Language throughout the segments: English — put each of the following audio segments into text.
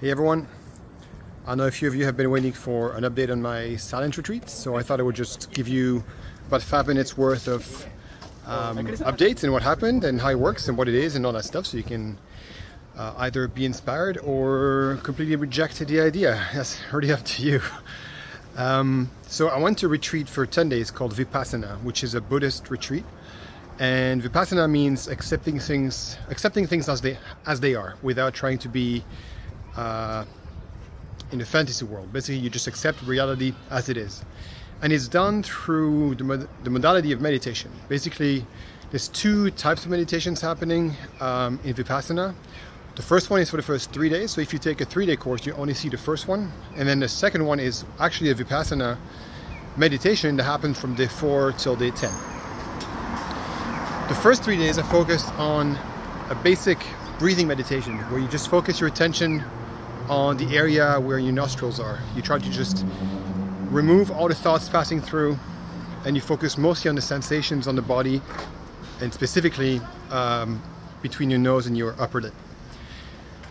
Hey everyone, I know a few of you have been waiting for an update on my silent retreat, so I thought I would just give you about 5 minutes worth of updates and what happened and how it works and what it is and all that stuff, so you can either be inspired or completely reject the idea. That's really up to you. So I went to a retreat for 10 days called Vipassana, which is a Buddhist retreat. And Vipassana means accepting things as they are, without trying to be in a fantasy world. Basically, you just accept reality as it is. And it's done through the modality of meditation. Basically, there's two types of meditations happening in Vipassana. The first one is for the first 3 days. So if you take a 3-day course, you only see the first one. And then the second one is actually a Vipassana meditation that happens from day 4 till day 10. The first 3 days are focused on a basic breathing meditation where you just focus your attention on the area where your nostrils are. You try to just remove all the thoughts passing through, and you focus mostly on the sensations on the body, and specifically between your nose and your upper lip.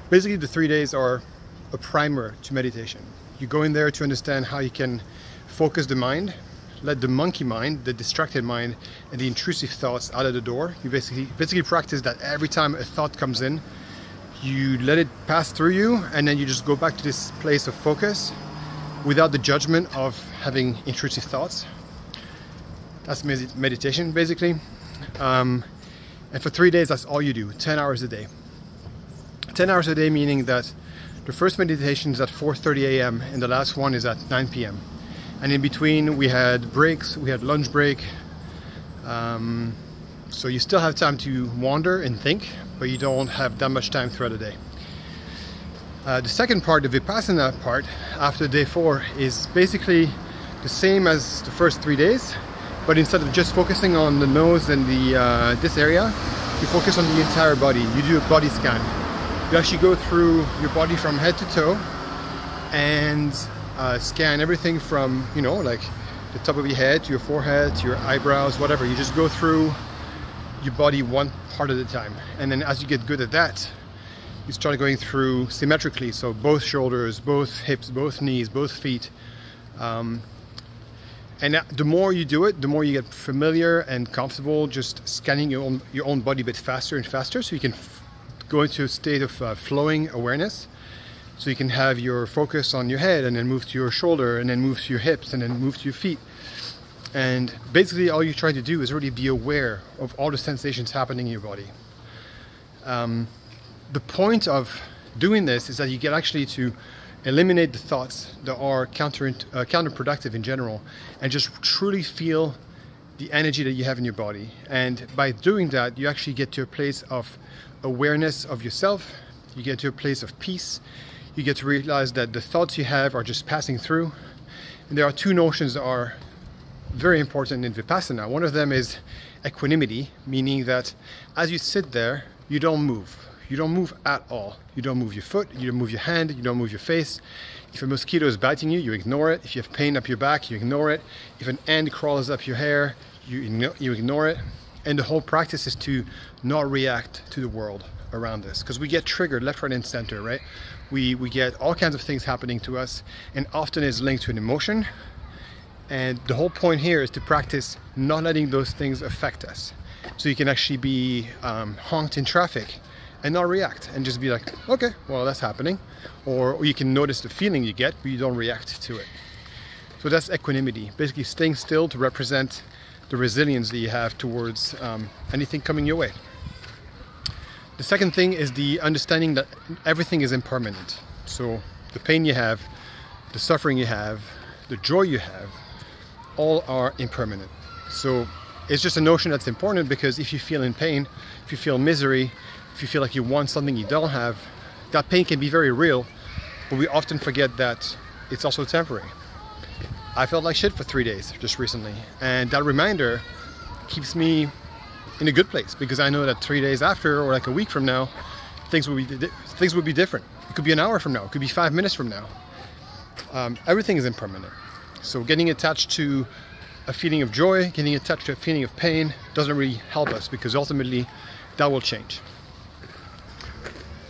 Basically, the 3 days are a primer to meditation. You go in there to understand how you can focus the mind, let the monkey mind, the distracted mind, and the intrusive thoughts out of the door. You basically practice that every time a thought comes in, you let it pass through you, and then you just go back to this place of focus without the judgment of having intrusive thoughts. That's meditation, basically. And for 3 days, that's all you do, 10 hours a day. 10 hours a day, meaning that the first meditation is at 4:30 a.m. and the last one is at 9 p.m. And in between, we had breaks, we had lunch break. So you still have time to wander and think, but you don't have that much time throughout the day. The second part, the Vipassana part, after day 4, is basically the same as the first 3 days, but instead of just focusing on the nose and this area, you focus on the entire body. You do a body scan. You actually go through your body from head to toe and scan everything from, like the top of your head to your forehead to your eyebrows, whatever. You just go through your body one part at a time, and then as you get good at that, you start going through symmetrically, so both shoulders, both hips, both knees, both feet, and the more you do it, the more you get familiar and comfortable just scanning your own body a bit faster and faster, so you can go into a state of flowing awareness. So you can have your focus on your head and then move to your shoulder and then move to your hips and then move to your feet. And basically all you're trying to do is really be aware of all the sensations happening in your body. The point of doing this is that you get actually to eliminate the thoughts that are counterproductive in general, and just truly feel the energy that you have in your body. And by doing that, you actually get to a place of awareness of yourself. You get to a place of peace. You get to realize that the thoughts you have are just passing through. And there are two notions that are very important in Vipassana. One of them is equanimity, meaning that as you sit there, you don't move. You don't move at all. You don't move your foot, you don't move your hand, you don't move your face. If a mosquito is biting you, you ignore it. If you have pain up your back, you ignore it. If an ant crawls up your hair, you ignore it. And the whole practice is to not react to the world around us, because we get triggered left, right, and center, right? We get all kinds of things happening to us, and often it's linked to an emotion. And the whole point here is to practice not letting those things affect us. So you can actually be honked in traffic and not react, and just be like, okay, well, that's happening. Or you can notice the feeling you get, but you don't react to it. So that's equanimity, basically staying still to represent the resilience that you have towards anything coming your way. The second thing is the understanding that everything is impermanent. So the pain you have, the suffering you have, the joy you have, all are impermanent. So it's just a notion that's important, because if you feel in pain, if you feel misery, if you feel like you want something you don't have, that pain can be very real, but we often forget that it's also temporary. I felt like shit for 3 days just recently, and that reminder keeps me in a good place, because I know that 3 days after, or like a week from now, things will be different. It could be an hour from now, it could be 5 minutes from now. Everything is impermanent. So getting attached to a feeling of joy, getting attached to a feeling of pain doesn't really help us, because ultimately that will change.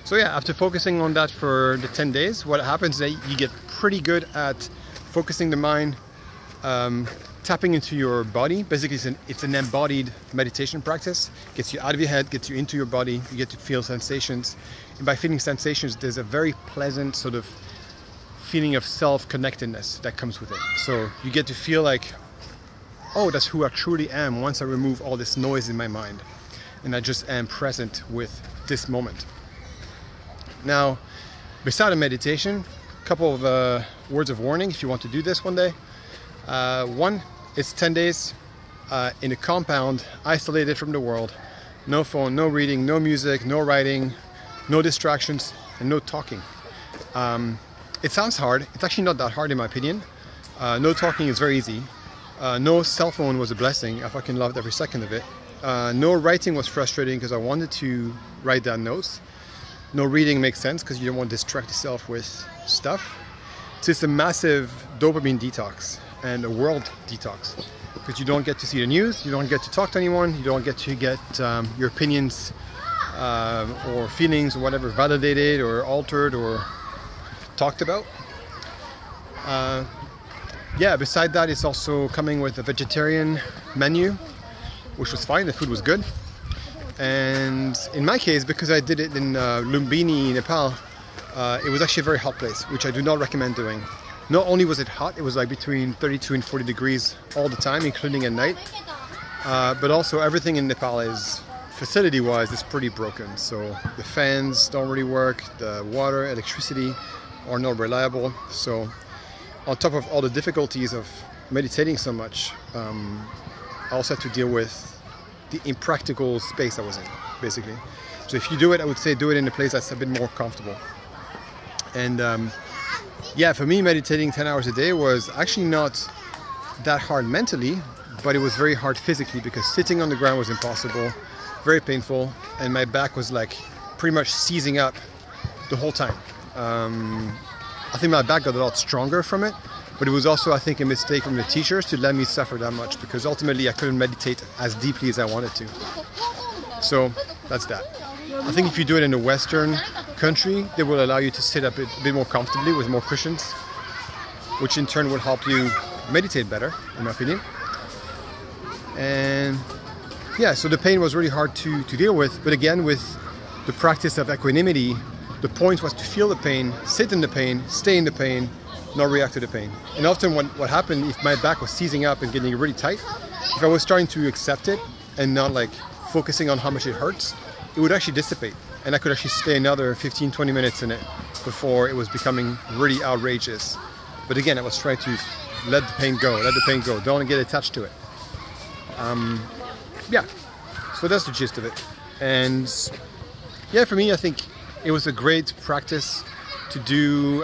So yeah, after focusing on that for the 10 days, what happens is that you get pretty good at focusing the mind, tapping into your body. Basically, it's an embodied meditation practice. Gets you out of your head, gets you into your body. You get to feel sensations. And by feeling sensations, there's a very pleasant sort of feeling of self-connectedness that comes with it. So you get to feel like, oh, that's who I truly am once I remove all this noise in my mind. And I just am present with this moment. Now, beside a meditation, a couple of words of warning if you want to do this one day. One, it's 10 days in a compound, isolated from the world. No phone, no reading, no music, no writing, no distractions, and no talking. It sounds hard. It's actually not that hard in my opinion. No talking is very easy. No cell phone was a blessing. I fucking loved every second of it. No writing was frustrating because I wanted to write down notes. No reading makes sense because you don't want to distract yourself with stuff. So it's a massive dopamine detox and a world detox because you don't get to see the news, you don't get to talk to anyone, you don't get to get your opinions or feelings or whatever validated or altered or talked about. Yeah, beside that, it's also coming with a vegetarian menu, which was fine. The food was good. And in my case, because I did it in Lumbini, Nepal, it was actually a very hot place, which I do not recommend doing. Not only was it hot, it was like between 32 and 40 degrees all the time, including at night. But also everything in Nepal is, facility-wise, is pretty broken. So the fans don't really work, the water, electricity are not reliable. So on top of all the difficulties of meditating so much, I also had to deal with the impractical space I was in, basically. So if you do it, I would say do it in a place that's a bit more comfortable. And yeah, for me, meditating 10 hours a day was actually not that hard mentally, but it was very hard physically because sitting on the ground was impossible, very painful, and my back was like pretty much seizing up the whole time. I think my back got a lot stronger from it, but it was also, I think, a mistake from the teachers to let me suffer that much because ultimately I couldn't meditate as deeply as I wanted to. So that's that. I think if you do it in a Western country, they will allow you to sit up a bit more comfortably with more cushions, which in turn will help you meditate better, in my opinion. And yeah, so the pain was really hard to deal with, but again, with the practice of equanimity, the point was to feel the pain, sit in the pain, stay in the pain, not react to the pain. And often what happened, if my back was seizing up and getting really tight, if I was starting to accept it and not like focusing on how much it hurts, it would actually dissipate. And I could actually stay another 15, 20 minutes in it before it was becoming really outrageous. But again, I was trying to let the pain go, don't get attached to it. Yeah, so that's the gist of it. And yeah, for me, I think it was a great practice to do,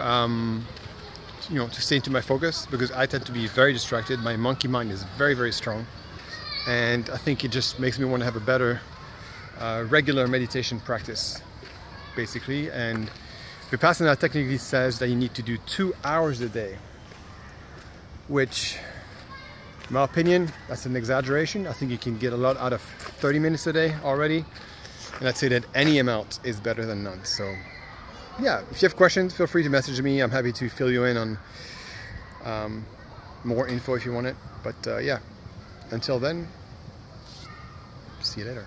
you know, to stay into my focus because I tend to be very distracted. My monkey mind is very, very strong. And I think it just makes me want to have a better regular meditation practice, basically. And Vipassana technically says that you need to do 2 hours a day, which, in my opinion, that's an exaggeration. I think you can get a lot out of 30 minutes a day already. And I'd say that any amount is better than none. So yeah, if you have questions, feel free to message me. I'm happy to fill you in on more info if you want it. But yeah, until then, see you later.